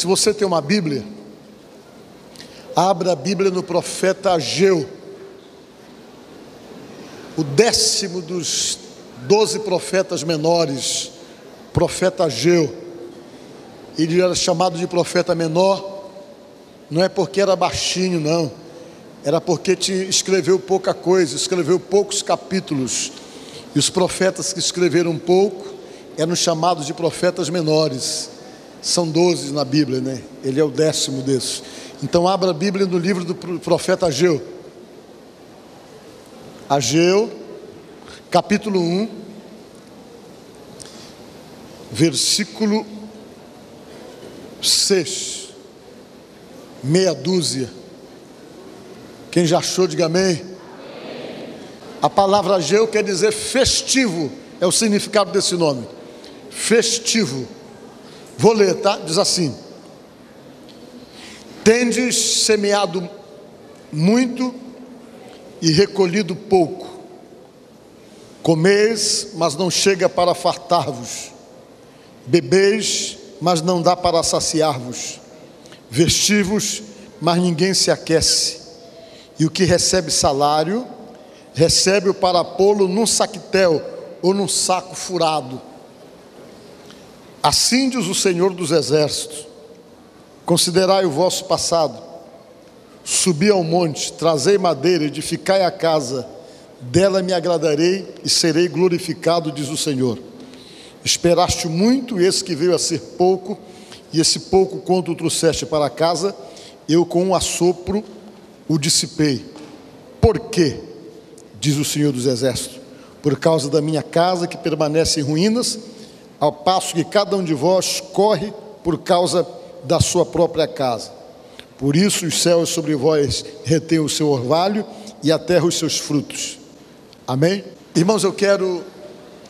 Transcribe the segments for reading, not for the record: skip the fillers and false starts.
Se você tem uma Bíblia, abra a Bíblia no profeta Ageu, o 10º dos 12 profetas menores, profeta Ageu. Ele era chamado de profeta menor, não é porque era baixinho, não, era porque escreveu pouca coisa, escreveu poucos capítulos, e os profetas que escreveram pouco eram chamados de profetas menores. São 12 na Bíblia, né? Ele é o 10º desses. Então abra a Bíblia no livro do profeta Ageu. Ageu, capítulo 1, versículo 6, meia dúzia. Quem já achou, diga amém. A palavra Ageu quer dizer festivo, é o significado desse nome, festivo. Vou ler, tá? Diz assim: tendes semeado muito e recolhido pouco, comeis, mas não chega para fartar-vos, bebeis, mas não dá para saciar-vos, vestivos, mas ninguém se aquece, e o que recebe salário, recebe-o para pô-lo num saquetel ou num saco furado. Assim diz o Senhor dos Exércitos: considerai o vosso passado, subi ao monte, trazei madeira, edificai a casa, dela me agradarei e serei glorificado, diz o Senhor. Esperaste muito, e esse que veio a ser pouco, e esse pouco quanto o trouxeste para casa, eu com um assopro o dissipei. Por quê? Diz o Senhor dos Exércitos: por causa da minha casa que permanece em ruínas, ao passo que cada um de vós corre por causa da sua própria casa. Por isso os céus sobre vós retêm o seu orvalho e a terra os seus frutos. Amém? Irmãos, eu quero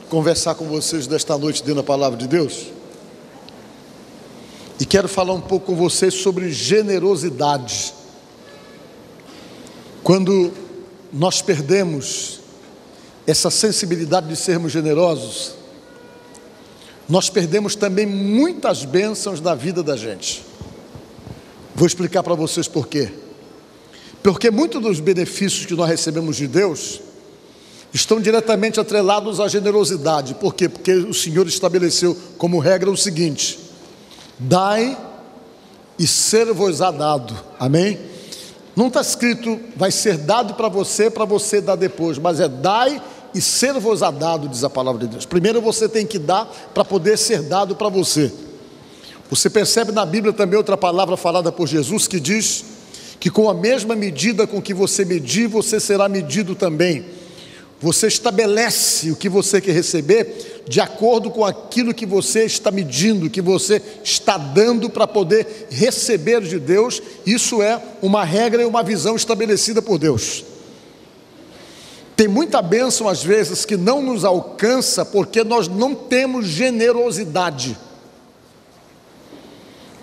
conversar com vocês desta noite dentro da palavra de Deus, e quero falar um pouco com vocês sobre generosidade. Quando nós perdemos essa sensibilidade de sermos generosos, nós perdemos também muitas bênçãos na vida da gente. Vou explicar para vocês por quê. Porque muitos dos benefícios que nós recebemos de Deus estão diretamente atrelados à generosidade. Por quê? Porque o Senhor estabeleceu como regra o seguinte: dai e ser-vos-á dado. Amém? Não está escrito vai ser dado para você dar depois, mas é dai e ser-vos-á dado, diz a palavra de Deus. Primeiro você tem que dar para poder ser dado para você. Você percebe na Bíblia também outra palavra falada por Jesus que diz que com a mesma medida com que você medir, você será medido também. Você estabelece o que você quer receber de acordo com aquilo que você está medindo, que você está dando para poder receber de Deus. Isso é uma regra e uma visão estabelecida por Deus. Tem muita bênção às vezes que não nos alcança porque nós não temos generosidade.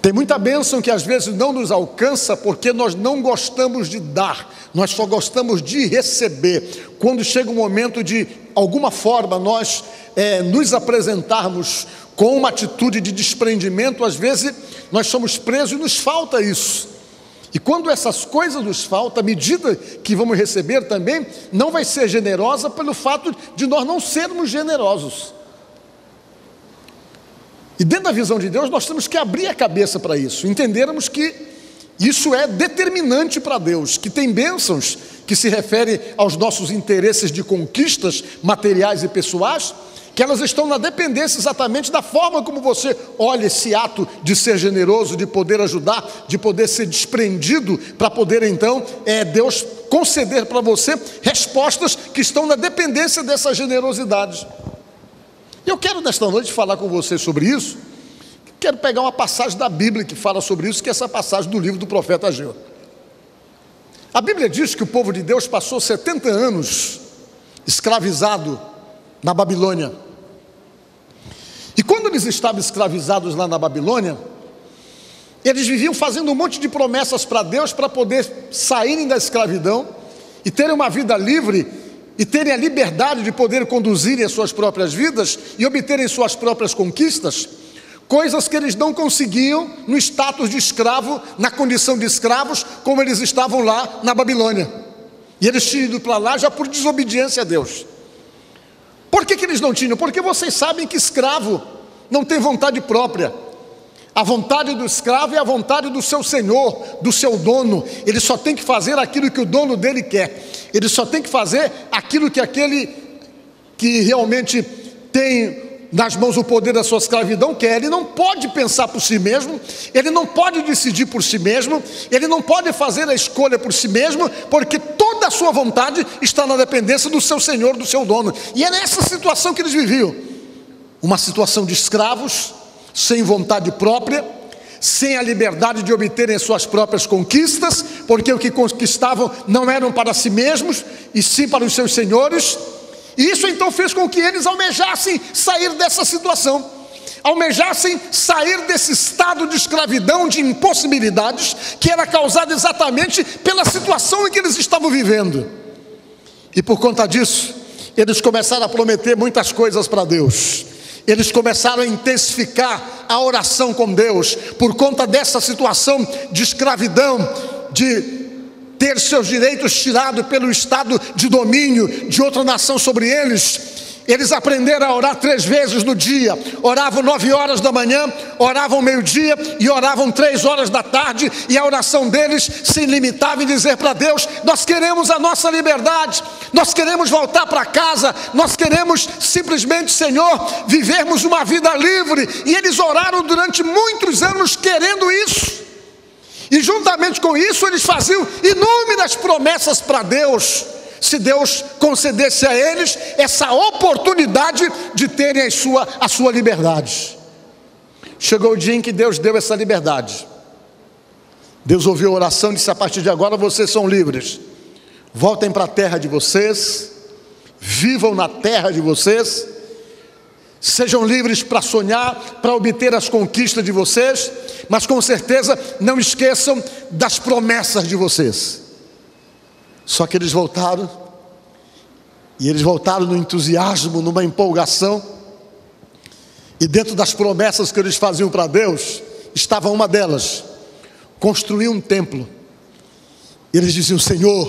Tem muita bênção que às vezes não nos alcança porque nós não gostamos de dar, nós só gostamos de receber. Quando chega o momento de alguma forma nós nos apresentarmos com uma atitude de desprendimento, às vezes nós somos presos e nos falta isso. E quando essas coisas nos faltam, a medida que vamos receber também não vai ser generosa pelo fato de nós não sermos generosos. E dentro da visão de Deus nós temos que abrir a cabeça para isso, entendermos que isso é determinante para Deus, que tem bênçãos que se referem aos nossos interesses de conquistas materiais e pessoais, que elas estão na dependência exatamente da forma como você olha esse ato de ser generoso, de poder ajudar, de poder ser desprendido, para poder então Deus conceder para você respostas que estão na dependência dessa generosidade. Eu quero nesta noite falar com vocês sobre isso. Quero pegar uma passagem da Bíblia que fala sobre isso, que é essa passagem do livro do profeta Ageu. A Bíblia diz que o povo de Deus passou 70 anos escravizado na Babilônia. E quando eles estavam escravizados lá na Babilônia, eles viviam fazendo um monte de promessas para Deus para poder saírem da escravidão e terem uma vida livre e terem a liberdade de poder conduzirem as suas próprias vidas e obterem suas próprias conquistas. coisas que eles não conseguiam no status de escravo, na condição de escravos, como eles estavam lá na Babilônia. E eles tinham ido para lá já por desobediência a Deus. Por que eles não tinham? Porque vocês sabem que escravo não tem vontade própria. A vontade do escravo é a vontade do seu senhor, do seu dono. Ele só tem que fazer aquilo que o dono dele quer. Ele só tem que fazer aquilo que aquele que realmente tem nas mãos o poder da sua escravidão quer. Ele não pode pensar por si mesmo, ele não pode decidir por si mesmo, ele não pode fazer a escolha por si mesmo, porque toda a sua vontade está na dependência do seu senhor, do seu dono. E é nessa situação que eles viviam, uma situação de escravos, sem vontade própria, sem a liberdade de obterem suas próprias conquistas, porque o que conquistavam não eram para si mesmos, e sim para os seus senhores. E isso então fez com que eles almejassem sair dessa situação, almejassem sair desse estado de escravidão, de impossibilidades, que era causado exatamente pela situação em que eles estavam vivendo. E por conta disso, eles começaram a prometer muitas coisas para Deus. Eles começaram a intensificar a oração com Deus, por conta dessa situação de escravidão, de ter seus direitos tirados pelo estado de domínio de outra nação sobre eles. Eles aprenderam a orar 3 vezes no dia, oravam 9 horas da manhã, oravam meio-dia e oravam 3 horas da tarde, e a oração deles se limitava em dizer para Deus: nós queremos a nossa liberdade, nós queremos voltar para casa, nós queremos simplesmente, Senhor, vivermos uma vida livre. E eles oraram durante muitos anos querendo isso, e juntamente com isso eles faziam inúmeras promessas para Deus, se Deus concedesse a eles essa oportunidade de terem a sua liberdade. Chegou o dia em que Deus deu essa liberdade. Deus ouviu a oração e disse: a partir de agora vocês são livres, voltem para a terra de vocês, vivam na terra de vocês, sejam livres para sonhar, para obter as conquistas de vocês, mas com certeza não esqueçam das promessas de vocês. Só que eles voltaram, e eles voltaram no entusiasmo, numa empolgação, e dentro das promessas que eles faziam para Deus, estava uma delas: construir um templo. Eles diziam: Senhor,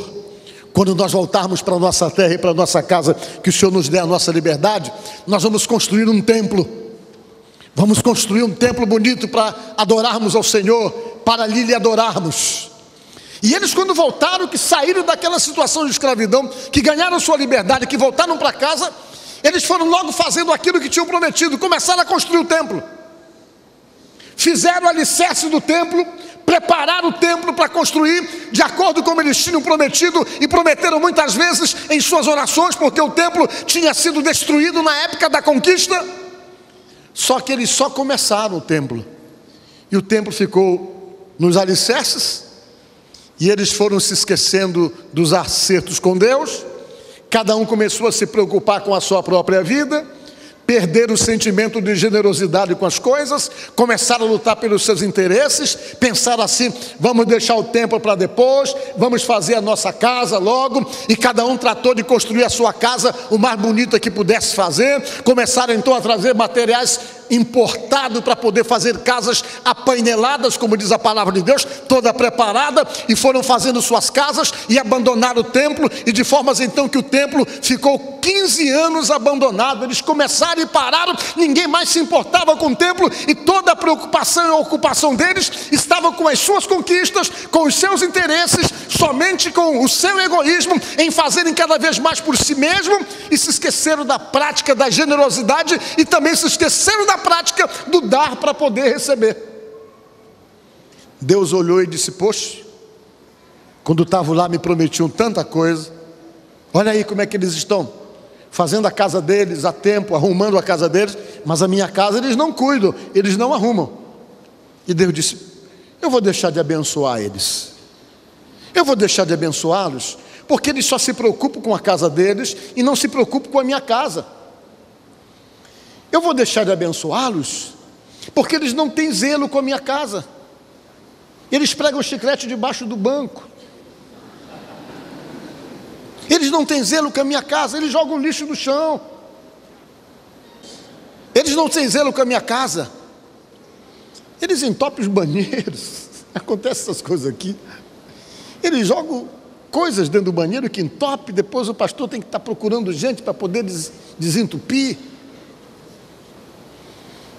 quando nós voltarmos para a nossa terra e para a nossa casa, que o Senhor nos dê a nossa liberdade, nós vamos construir um templo. Vamos construir um templo bonito para adorarmos ao Senhor, para ali lhe adorarmos. E eles, quando voltaram, que saíram daquela situação de escravidão, que ganharam sua liberdade, que voltaram para casa, eles foram logo fazendo aquilo que tinham prometido, começaram a construir o templo. Fizeram o alicerce do templo, prepararam o templo para construir, de acordo com como eles tinham prometido, e prometeram muitas vezes em suas orações, porque o templo tinha sido destruído na época da conquista. Só que eles só começaram o templo, e o templo ficou nos alicerces, e eles foram se esquecendo dos acertos com Deus. Cada um começou a se preocupar com a sua própria vida, perderam o sentimento de generosidade com as coisas, começaram a lutar pelos seus interesses, pensaram assim: vamos deixar o templo para depois, vamos fazer a nossa casa logo. E cada um tratou de construir a sua casa o mais bonita que pudesse fazer. Começaram então a trazer materiais importados para poder fazer casas apaineladas, como diz a palavra de Deus, toda preparada, e foram fazendo suas casas e abandonaram o templo, e de formas então que o templo ficou 15 anos abandonado. Eles começaram e pararam, ninguém mais se importava com o templo, e toda a preocupação e a ocupação deles estava com as suas conquistas, com os seus interesses, somente com o seu egoísmo, em fazerem cada vez mais por si mesmo, e se esqueceram da prática da generosidade, e também se esqueceram da prática do dar para poder receber. Deus olhou e disse: poxa, quando estavam lá me prometiam tanta coisa, olha aí como é que eles estão fazendo a casa deles a tempo, arrumando a casa deles, mas a minha casa eles não cuidam, eles não arrumam. E Deus disse: eu vou deixar de abençoar eles, eu vou deixar de abençoá-los, porque eles só se preocupam com a casa deles e não se preocupam com a minha casa. Eu vou deixar de abençoá-los porque eles não têm zelo com a minha casa. Eles pregam chiclete debaixo do banco, eles não têm zelo com a minha casa, eles jogam lixo no chão, eles não têm zelo com a minha casa. Eles entopem os banheiros. Acontece essas coisas aqui. Eles jogam coisas dentro do banheiro que entope, depois o pastor tem que estar procurando gente para poder desentupir.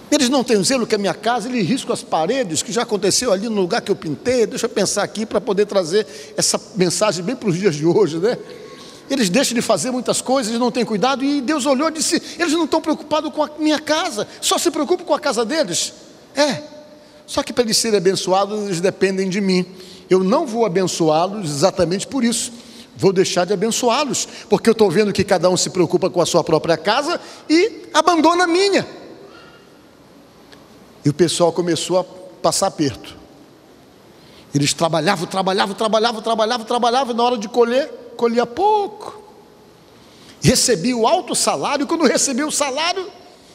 Eles não têm zelo que a minha casa, eles riscam as paredes, que já aconteceu ali no lugar que eu pintei. Deixa eu pensar aqui para poder trazer essa mensagem bem para os dias de hoje, né? Eles deixam de fazer muitas coisas, eles não têm cuidado, e Deus olhou e disse: eles não estão preocupados com a minha casa, só se preocupam com a casa deles. Só que para eles serem abençoados, eles dependem de mim. Eu não vou abençoá-los exatamente por isso. Vou deixar de abençoá-los, porque eu estou vendo que cada um se preocupa com a sua própria casa e abandona a minha. E o pessoal começou a passar aperto. Eles trabalhavam, e na hora de colher, colhia pouco. Recebia o alto salário, e quando recebia o salário,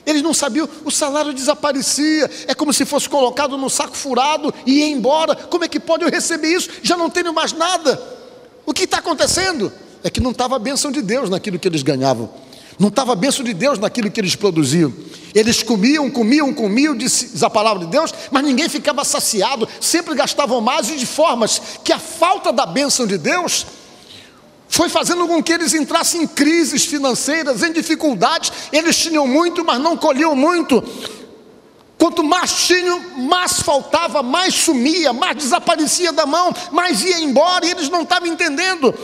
eles não sabiam, o salário desaparecia. É como se fosse colocado num saco furado e ia embora. Como é que pode eu receber isso? Já não tenho mais nada. O que está acontecendo? É que não estava a bênção de Deus naquilo que eles ganhavam. Não estava a bênção de Deus naquilo que eles produziam. Eles comiam, diz a palavra de Deus, mas ninguém ficava saciado, sempre gastavam mais, e de formas que a falta da bênção de Deus foi fazendo com que eles entrassem em crises financeiras, em dificuldades. Eles tinham muito, mas não colhiam muito. Quanto mais tinham, mais faltava, mais sumia, mais desaparecia da mão, mais ia embora, e eles não estavam entendendo.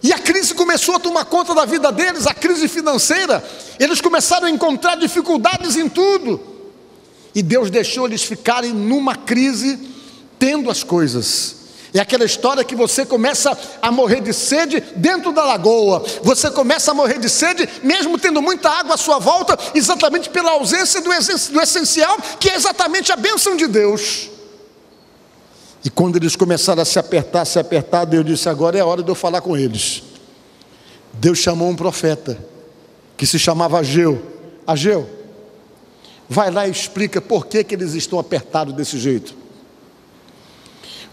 E a crise começou a tomar conta da vida deles, a crise financeira. Eles começaram a encontrar dificuldades em tudo. E Deus deixou eles ficarem numa crise, tendo as coisas. É aquela história que você começa a morrer de sede dentro da lagoa. Você começa a morrer de sede, mesmo tendo muita água à sua volta, exatamente pela ausência do essencial, que é exatamente a bênção de Deus. E quando eles começaram a se apertar, Deus disse: agora é a hora de eu falar com eles. Deus chamou um profeta, que se chamava Ageu. Ageu, vai lá e explica por que eles estão apertados desse jeito.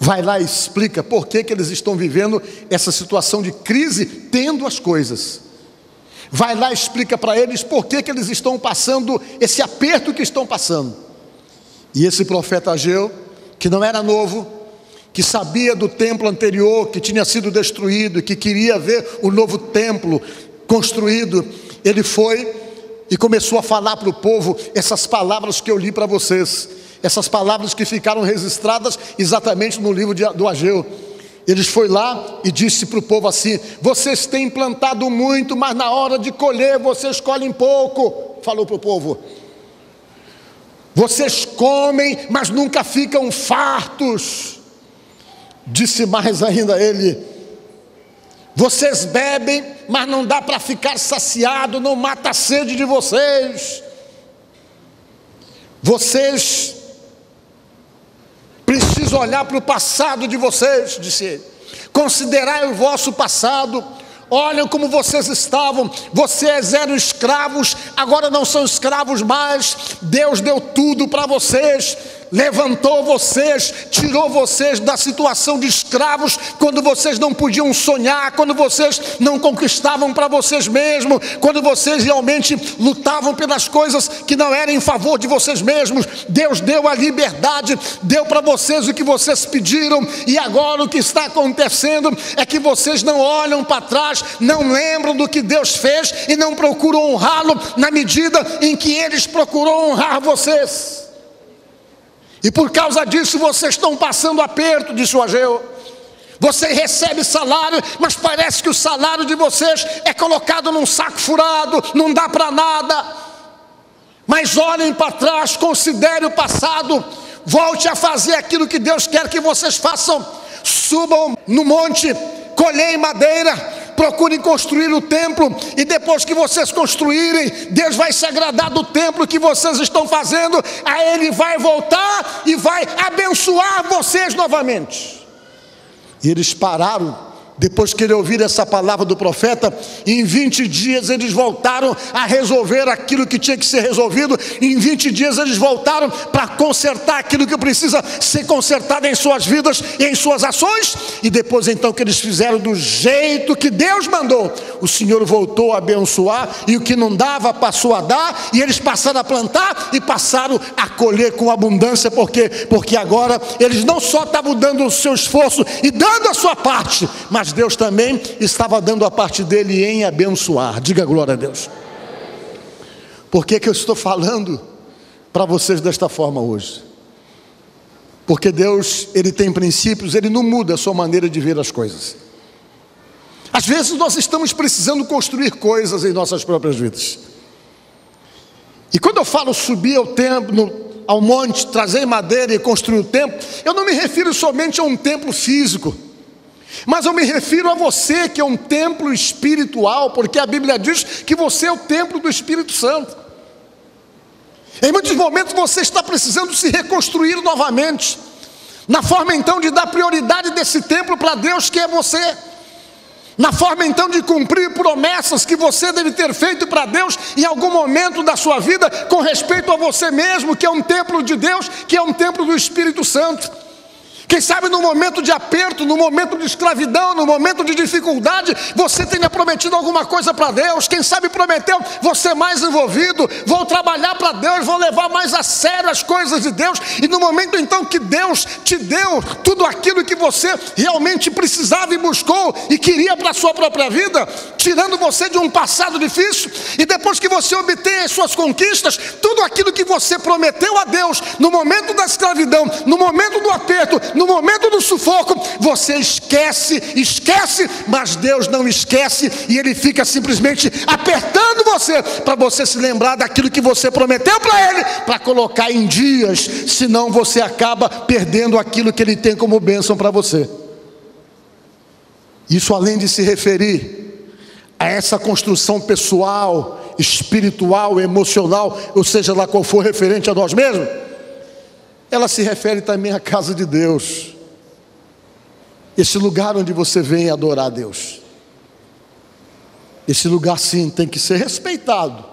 Vai lá e explica por que eles estão vivendo essa situação de crise, tendo as coisas. Vai lá e explica para eles por que eles estão passando esse aperto que estão passando. E esse profeta Ageu, que não era novo, que sabia do templo anterior que tinha sido destruído, que queria ver o novo templo construído, ele foi e começou a falar para o povo essas palavras que eu li para vocês. Essas palavras que ficaram registradas exatamente no livro do Ageu. Eles foi lá e disse para o povo assim: vocês têm plantado muito, mas na hora de colher vocês colhem pouco. Falou para o povo. Vocês comem, mas nunca ficam fartos. Disse mais ainda ele: vocês bebem, mas não dá para ficar saciado, não mata a sede de vocês. Vocês precisam olhar para o passado de vocês, disse ele. Considerai o vosso passado. Olhem como vocês estavam. Vocês eram escravos, agora não são escravos mais. Deus deu tudo para vocês, levantou vocês, tirou vocês da situação de escravos, quando vocês não podiam sonhar, quando vocês não conquistavam para vocês mesmos, quando vocês realmente lutavam pelas coisas que não eram em favor de vocês mesmos. Deus deu a liberdade, deu para vocês o que vocês pediram, e agora o que está acontecendo é que vocês não olham para trás, não lembram do que Deus fez e não procuram honrá-lo na medida em que eles procuram honrar vocês. E por causa disso vocês estão passando aperto, disse o Ageu. Você recebe salário, mas parece que o salário de vocês é colocado num saco furado, não dá para nada. Mas olhem para trás, considere o passado, volte a fazer aquilo que Deus quer que vocês façam. Subam no monte, colhem madeira, procurem construir o templo, e depois que vocês construírem, Deus vai se agradar do templo que vocês estão fazendo, aí Ele vai voltar e vai abençoar vocês novamente. E eles pararam Depois que ele ouvir essa palavra do profeta, em 20 dias eles voltaram a resolver aquilo que tinha que ser resolvido. Em 20 dias eles voltaram para consertar aquilo que precisa ser consertado em suas vidas e em suas ações. E depois então que eles fizeram do jeito que Deus mandou, o Senhor voltou a abençoar, e o que não dava passou a dar, e eles passaram a plantar e passaram a colher com abundância. Porque agora eles não só estavam dando o seu esforço e dando a sua parte, mas Deus também estava dando a parte dele em abençoar. Diga glória a Deus. Por que eu estou falando para vocês desta forma hoje? Porque Deus, Ele tem princípios, Ele não muda a sua maneira de ver as coisas. Às vezes nós estamos precisando construir coisas em nossas próprias vidas. E quando eu falo subir ao templo, ao monte, trazer madeira e construir o templo, eu não me refiro somente a um templo físico, mas eu me refiro a você que é um templo espiritual, porque a Bíblia diz que você é o templo do Espírito Santo. Em muitos momentos você está precisando se reconstruir novamente, na forma então de dar prioridade desse templo para Deus que é você, na forma então de cumprir promessas que você deve ter feito para Deus em algum momento da sua vida, com respeito a você mesmo, que é um templo de Deus, que é um templo do Espírito Santo. Quem sabe no momento de aperto, no momento de escravidão, no momento de dificuldade, você tenha prometido alguma coisa para Deus. Quem sabe prometeu, você mais envolvido, vou trabalhar para Deus, vou levar mais a sério as coisas de Deus. E no momento então que Deus te deu tudo aquilo que você realmente precisava e buscou e queria para a sua própria vida, tirando você de um passado difícil, e depois que você obtém as suas conquistas, tudo aquilo que você prometeu a Deus, no momento da escravidão, no momento do aperto, no momento do sufoco, você esquece, mas Deus não esquece, e Ele fica simplesmente apertando você, para você se lembrar daquilo que você prometeu para Ele, para colocar em dias, senão você acaba perdendo aquilo que Ele tem como bênção para você. Isso, além de se referir a essa construção pessoal, espiritual, emocional, ou seja lá qual for referente a nós mesmos, ela se refere também à casa de Deus, esse lugar onde você vem adorar a Deus. Esse lugar sim tem que ser respeitado,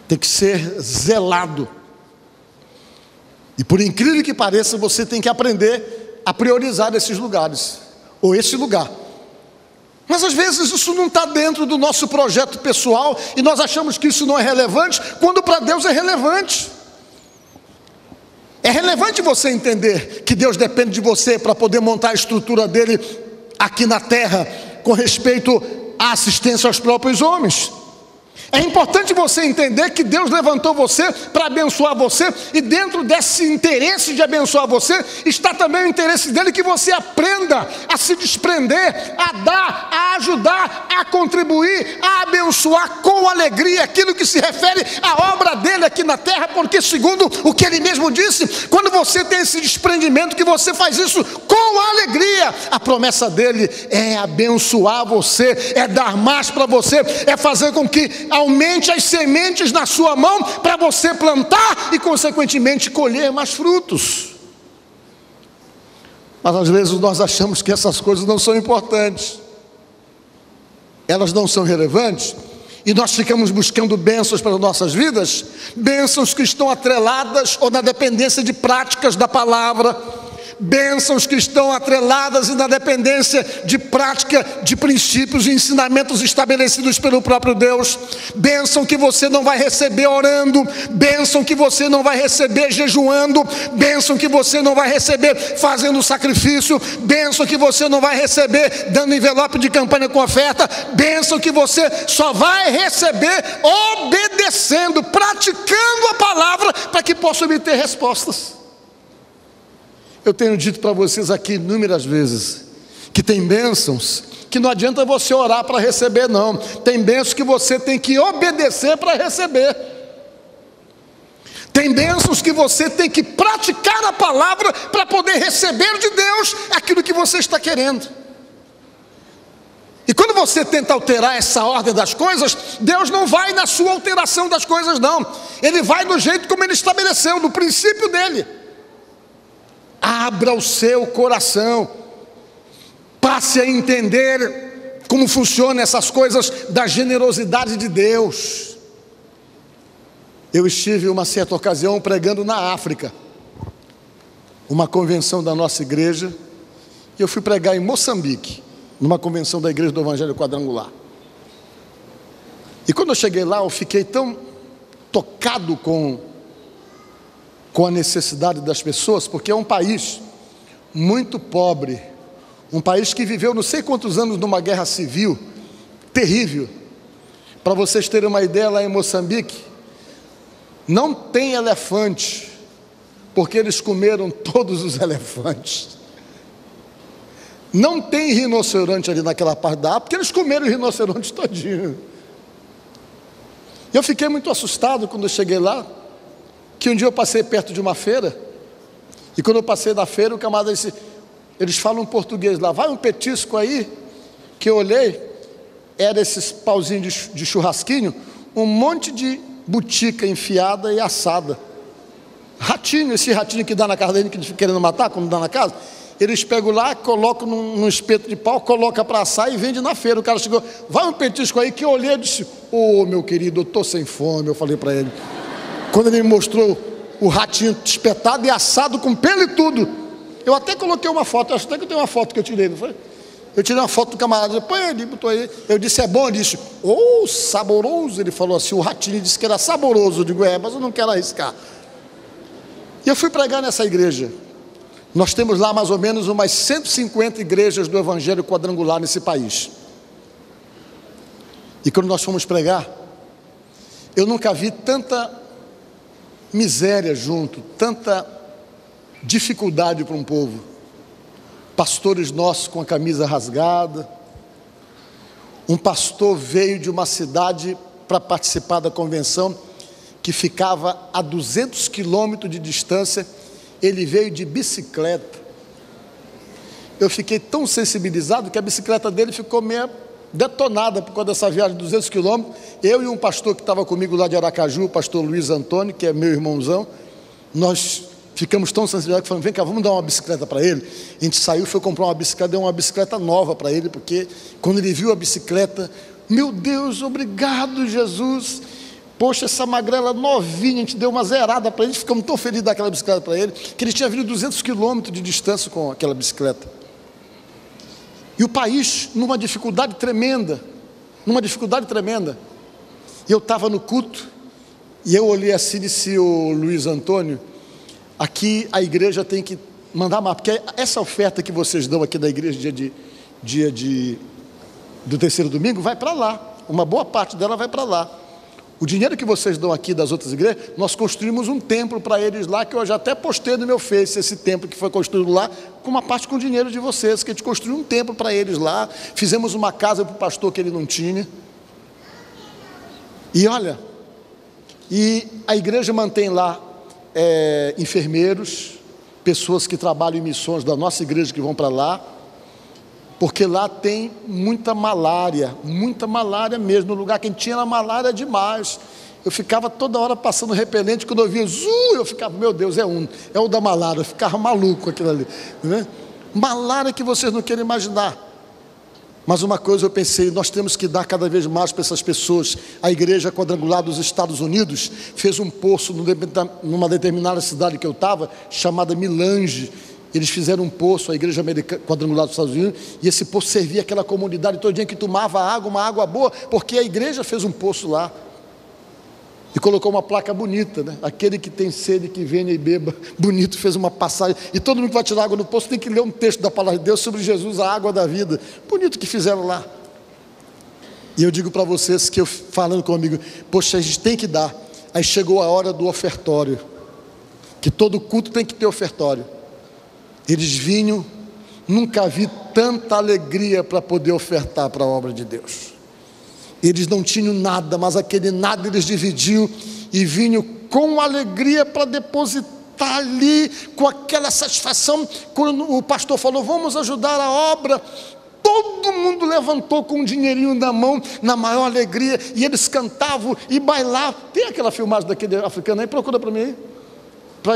tem que ser zelado, e por incrível que pareça, você tem que aprender a priorizar esses lugares, ou esse lugar. Mas às vezes isso não está dentro do nosso projeto pessoal, e nós achamos que isso não é relevante, quando para Deus é relevante. É relevante você entender que Deus depende de você para poder montar a estrutura dele aqui na terra, com respeito à assistência aos próprios homens. É importante você entender que Deus levantou você para abençoar você, e dentro desse interesse de abençoar você, está também o interesse dele que você aprenda a se desprender, a dar, a ajudar, a contribuir, a abençoar com alegria aquilo que se refere à obra dele aqui na terra, porque segundo o que ele mesmo disse, quando você tem esse desprendimento, que você faz isso com alegria, a promessa dele é abençoar você, é dar mais para você, é fazer com que aumente as sementes na sua mão para você plantar e consequentemente colher mais frutos. Mas às vezes nós achamos que essas coisas não são importantes, elas não são relevantes, e nós ficamos buscando bênçãos para as nossas vidas, bênçãos que estão atreladas ou na dependência de práticas da palavra, bênçãos que estão atreladas e na dependência de prática de princípios e ensinamentos estabelecidos pelo próprio Deus, bênção que você não vai receber orando, bênção que você não vai receber jejuando, bênção que você não vai receber fazendo sacrifício, bênção que você não vai receber dando envelope de campanha com oferta, bênção que você só vai receber obedecendo, praticando a palavra, para que possa obter respostas. Eu tenho dito para vocês aqui inúmeras vezes que tem bênçãos que não adianta você orar para receber, não. Tem bênçãos que você tem que obedecer para receber. Tem bênçãos que você tem que praticar a palavra para poder receber de Deus aquilo que você está querendo. E quando você tenta alterar essa ordem das coisas, Deus não vai na sua alteração das coisas, não. Ele vai do jeito como Ele estabeleceu, no princípio dele. Abra o seu coração para passe a entender como funcionam essas coisas da generosidade de Deus. Eu estive uma certa ocasião pregando na África, uma convenção da nossa igreja, e eu fui pregar em Moçambique, numa convenção da Igreja do Evangelho Quadrangular. E quando eu cheguei lá, eu fiquei tão tocado com a necessidade das pessoas, porque é um país muito pobre, um país que viveu não sei quantos anos numa guerra civil terrível. Para vocês terem uma ideia, lá em Moçambique não tem elefante, porque eles comeram todos os elefantes. Não tem rinoceronte ali naquela parte da África, porque eles comeram o rinoceronte todinho. Eu fiquei muito assustado quando eu cheguei lá, que um dia eu passei perto de uma feira, e quando eu passei da feira, o camarada disse, eles falam português lá, vai um petisco aí, que eu olhei, era esses pauzinhos de churrasquinho, um monte de butica enfiada e assada. Ratinho, esse ratinho que dá na casa dele, que eles ficam querendo matar, quando dá na casa, eles pegam lá, colocam num espeto de pau, colocam para assar e vende na feira. O cara chegou, vai um petisco aí, que eu olhei e disse, ô meu querido, eu estou sem fome, eu falei para ele. Quando ele me mostrou o ratinho espetado e assado com pelo e tudo, eu até coloquei uma foto, acho até que eu tenho uma foto que eu tirei, não foi? Eu tirei uma foto do camarada, depois ele botou aí, eu disse, é bom? Ele disse, saboroso, ele falou assim, o ratinho disse que era saboroso, eu digo, mas eu não quero arriscar. E eu fui pregar nessa igreja. Nós temos lá mais ou menos umas 150 igrejas do Evangelho Quadrangular nesse país. E quando nós fomos pregar, eu nunca vi tanta miséria junto, tanta dificuldade para um povo. Pastores nossos com a camisa rasgada. Um pastor veio de uma cidade para participar da convenção, que ficava a 200 quilômetros de distância. Ele veio de bicicleta. Eu fiquei tão sensibilizado que a bicicleta dele ficou meio detonada por causa dessa viagem de 200 quilômetros. Eu e um pastor que estava comigo lá de Aracaju, o pastor Luiz Antônio, que é meu irmãozão, nós ficamos tão sensibilizados que falamos, vem cá, vamos dar uma bicicleta para ele. A gente saiu, foi comprar uma bicicleta, deu uma bicicleta nova para ele, porque quando ele viu a bicicleta, meu Deus, obrigado Jesus, poxa, essa magrela novinha, a gente deu uma zerada para ele, ficamos tão felizes daquela bicicleta para ele, que ele tinha vindo 200 quilômetros de distância com aquela bicicleta. E o país numa dificuldade tremenda, E eu estava no culto, e eu olhei assim e disse, o Luiz Antônio, aqui a igreja tem que mandar mais, porque essa oferta que vocês dão aqui da igreja, do terceiro domingo, vai para lá, uma boa parte dela vai para lá. O dinheiro que vocês dão aqui das outras igrejas, nós construímos um templo para eles lá, que eu já até postei no meu Face, esse templo que foi construído lá, com uma parte com o dinheiro de vocês, que a gente construiu um templo para eles lá, fizemos uma casa para o pastor que ele não tinha. E olha, e a igreja mantém lá enfermeiros, pessoas que trabalham em missões da nossa igreja que vão para lá, porque lá tem muita malária mesmo, no lugar que a gente tinha era malária demais. Eu ficava toda hora passando repelente, quando eu via eu ficava, meu Deus, é o da malária, eu ficava maluco aquilo ali, né? Malária que vocês não querem imaginar. Mas uma coisa eu pensei, nós temos que dar cada vez mais para essas pessoas. A igreja quadrangular dos Estados Unidos fez um poço numa determinada cidade que eu estava, chamada Milange. Eles fizeram um poço, a igreja quadrangular dos Estados Unidos, e esse poço servia aquela comunidade todinha que tomava água, uma água boa, porque a igreja fez um poço lá. E colocou uma placa bonita, né? Aquele que tem sede, que venha e beba. Bonito, fez uma passagem. E todo mundo que vai tirar água no poço tem que ler um texto da palavra de Deus sobre Jesus, a água da vida. Bonito que fizeram lá. E eu digo para vocês que eu falando comigo, poxa, a gente tem que dar. Aí chegou a hora do ofertório, que todo culto tem que ter ofertório. Eles vinham, nunca vi tanta alegria para poder ofertar para a obra de Deus. Eles não tinham nada, mas aquele nada eles dividiam e vinham com alegria para depositar ali, com aquela satisfação. Quando o pastor falou, vamos ajudar a obra, todo mundo levantou com um dinheirinho na mão, na maior alegria, e eles cantavam e bailavam. Tem aquela filmagem daquele africano aí? Procura para mim aí.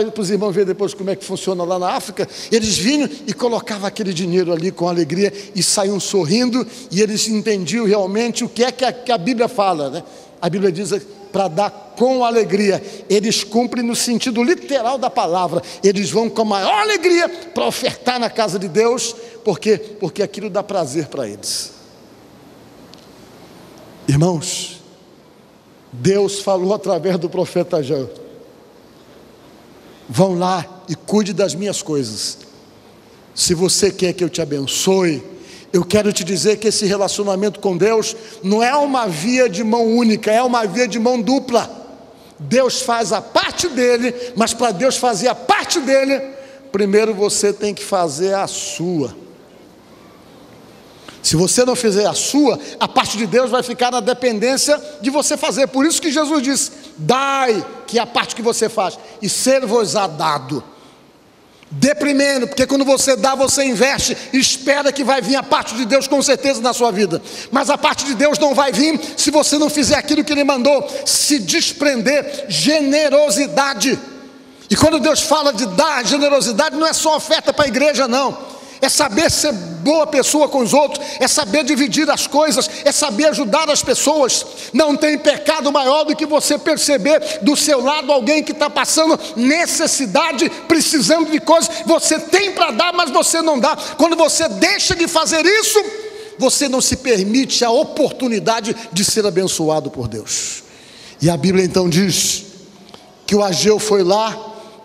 para os irmãos verem depois como é que funciona lá na África. Eles vinham e colocavam aquele dinheiro ali com alegria e saíam sorrindo, e eles entendiam realmente o que é que a Bíblia fala, né? A Bíblia diz para dar com alegria. Eles cumprem no sentido literal da palavra. Eles vão com a maior alegria para ofertar na casa de Deus, porque aquilo dá prazer para eles. Irmãos, Deus falou através do profeta Ageu: vão lá e cuide das minhas coisas. Se você quer que eu te abençoe, eu quero te dizer que esse relacionamento com Deus não é uma via de mão única, é uma via de mão dupla. Deus faz a parte dele, mas para Deus fazer a parte dele, primeiro você tem que fazer a sua. Se você não fizer a sua, a parte de Deus vai ficar na dependência de você fazer. Por isso que Jesus disse: dai, que é a parte que você faz, e ser-vos-á dado. Dê primeiro, porque quando você dá, você investe e espera que vai vir a parte de Deus com certeza na sua vida. Mas a parte de Deus não vai vir se você não fizer aquilo que Ele mandou: se desprender, generosidade. E quando Deus fala de dar generosidade, não é só oferta para a igreja, não. É saber ser boa pessoa com os outros, é saber dividir as coisas, é saber ajudar as pessoas. Não tem pecado maior do que você perceber do seu lado alguém que está passando necessidade, precisando de coisas. Você tem para dar, mas você não dá. Quando você deixa de fazer isso, você não se permite a oportunidade de ser abençoado por Deus. E a Bíblia então diz que o Ageu foi lá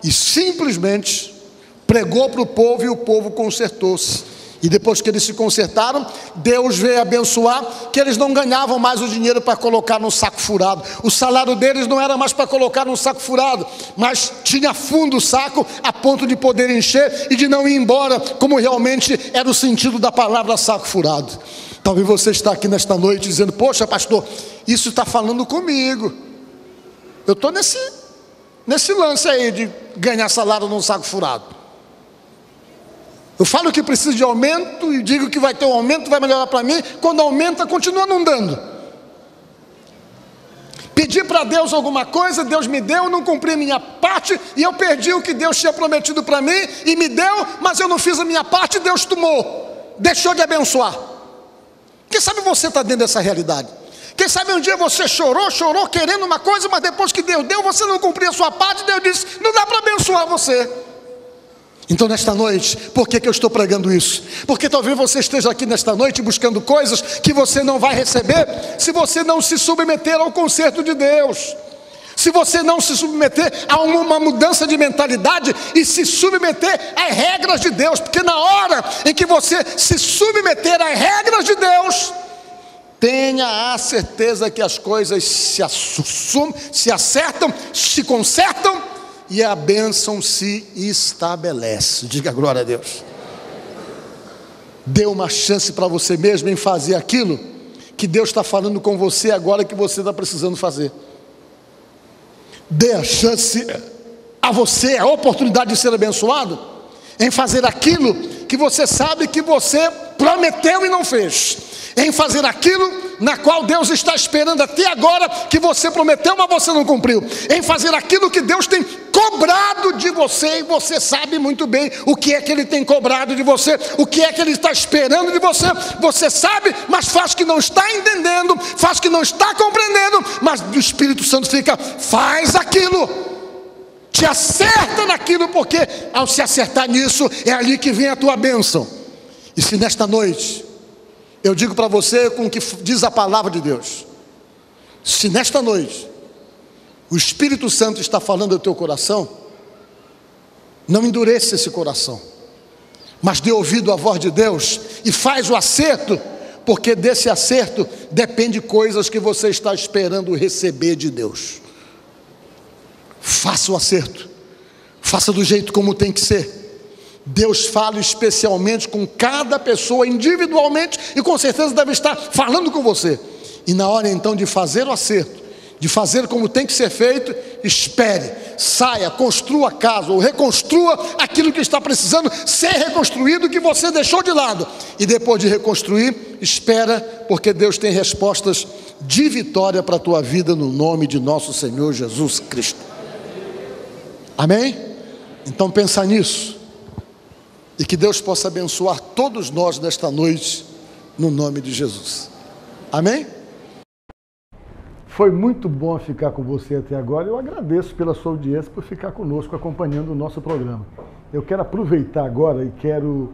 e simplesmente pregou para o povo, e o povo consertou-se. E depois que eles se consertaram, Deus veio abençoar, que eles não ganhavam mais o dinheiro para colocar num saco furado. O salário deles não era mais para colocar num saco furado, mas tinha fundo o saco, a ponto de poder encher e de não ir embora, como realmente era o sentido da palavra saco furado. Talvez você está aqui nesta noite dizendo: poxa, pastor, isso está falando comigo. Eu estou nesse lance aí de ganhar salário num saco furado. Eu falo que precisa de aumento e digo que vai ter um aumento, vai melhorar para mim. Quando aumenta, continua não dando. Pedi para Deus alguma coisa, Deus me deu, não cumpri a minha parte, e eu perdi o que Deus tinha prometido para mim, e me deu, mas eu não fiz a minha parte, e Deus tomou, deixou de abençoar. Quem sabe você está dentro dessa realidade? Quem sabe um dia você chorou querendo uma coisa, mas depois que Deus deu, você não cumpriu a sua parte, Deus disse: não dá para abençoar você. Então nesta noite, por que eu estou pregando isso? Porque talvez você esteja aqui nesta noite buscando coisas que você não vai receber se você não se submeter ao conserto de Deus, se você não se submeter a uma mudança de mentalidade e se submeter às regras de Deus. Porque na hora em que você se submeter às regras de Deus, tenha a certeza que as coisas se acertam, se consertam, e a bênção se estabelece. Diga glória a Deus. Dê uma chance para você mesmo em fazer aquilo que Deus está falando com você agora, que você está precisando fazer. Dê a chance a você, a oportunidade de ser abençoado, em fazer aquilo que você sabe que você prometeu e não fez, em fazer aquilo na qual Deus está esperando até agora, que você prometeu, mas você não cumpriu, em fazer aquilo que Deus tem cobrado de você, e você sabe muito bem o que é que Ele tem cobrado de você, o que é que Ele está esperando de você. Você sabe, mas faz que não está entendendo, faz que não está compreendendo, mas o Espírito Santo fica: faz aquilo, te acerta naquilo, porque ao se acertar nisso, é ali que vem a tua bênção. E se nesta noite eu digo para você com o que diz a palavra de Deus, se nesta noite o Espírito Santo está falando ao teu coração, não endureça esse coração, mas dê ouvido à voz de Deus e faz o acerto, porque desse acerto depende coisas que você está esperando receber de Deus. Faça o acerto, faça do jeito como tem que ser. Deus fala especialmente com cada pessoa individualmente, e com certeza deve estar falando com você. E na hora então de fazer o acerto, de fazer como tem que ser feito, espere, saia, construa a casa, ou reconstrua aquilo que está precisando ser reconstruído, que você deixou de lado. E depois de reconstruir, espera, porque Deus tem respostas de vitória para a tua vida, no nome de nosso Senhor Jesus Cristo. Amém? Então pensa nisso, e que Deus possa abençoar todos nós nesta noite, no nome de Jesus. Amém? Foi muito bom ficar com você até agora. Eu agradeço pela sua audiência, por ficar conosco acompanhando o nosso programa. Eu quero aproveitar agora e quero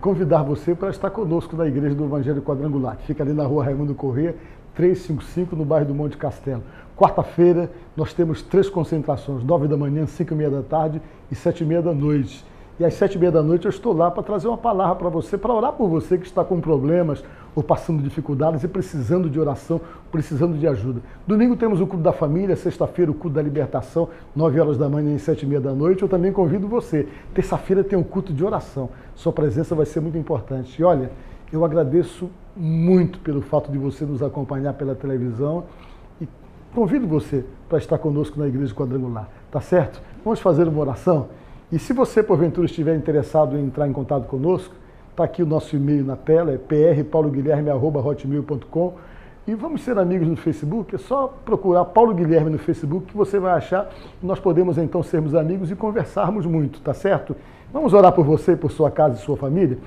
convidar você para estar conosco na Igreja do Evangelho Quadrangular, que fica ali na rua Raimundo Corrêa, 355, no bairro do Monte Castelo. Quarta-feira nós temos 3 concentrações, 9 da manhã, 5h30 da tarde e 7h30 da noite. E às 7h30 da noite eu estou lá para trazer uma palavra para você, para orar por você que está com problemas ou passando dificuldades e precisando de oração, precisando de ajuda. Domingo temos o culto da família, sexta-feira o culto da libertação, 9 horas da manhã e 7h30 da noite. Eu também convido você. Terça-feira tem um culto de oração. Sua presença vai ser muito importante. E olha, eu agradeço muito pelo fato de você nos acompanhar pela televisão e convido você para estar conosco na Igreja Quadrangular. Tá certo? Vamos fazer uma oração? E se você, porventura, estiver interessado em entrar em contato conosco, está aqui o nosso e-mail na tela, é prpauloguilherme@hotmail.com. E vamos ser amigos no Facebook, é só procurar Paulo Guilherme no Facebook que você vai achar. Nós podemos então sermos amigos e conversarmos muito, tá certo? Vamos orar por você, por sua casa e sua família?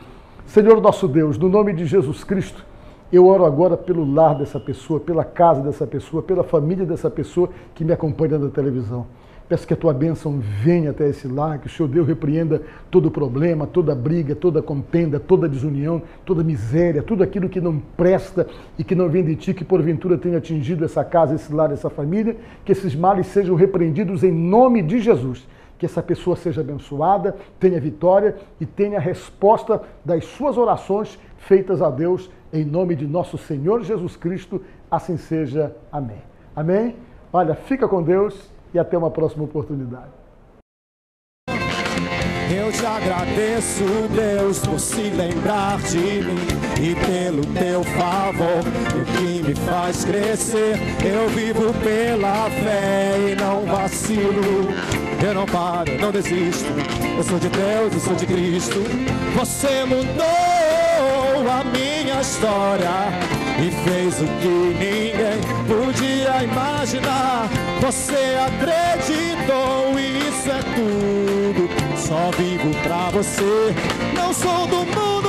Senhor nosso Deus, no nome de Jesus Cristo, eu oro agora pelo lar dessa pessoa, pela casa dessa pessoa, pela família dessa pessoa que me acompanha na televisão. Peço que a tua bênção venha até esse lar, que o Senhor Deus repreenda todo problema, toda briga, toda contenda, toda desunião, toda miséria, tudo aquilo que não presta e que não vem de ti, que porventura tenha atingido essa casa, esse lar, essa família, que esses males sejam repreendidos em nome de Jesus. Que essa pessoa seja abençoada, tenha vitória e tenha a resposta das suas orações feitas a Deus, em nome de nosso Senhor Jesus Cristo, assim seja. Amém. Amém? Olha, fica com Deus e até uma próxima oportunidade. Eu te agradeço, Deus, por se lembrar de mim e pelo teu favor, o que me faz crescer. Eu vivo pela fé e não vacilo. Eu não paro, não desisto. Eu sou de Deus, eu sou de Cristo. Você mudou a minha história e fez o que ninguém podia imaginar. Você acreditou e isso é tudo. Só vivo pra você. Não sou do mundo.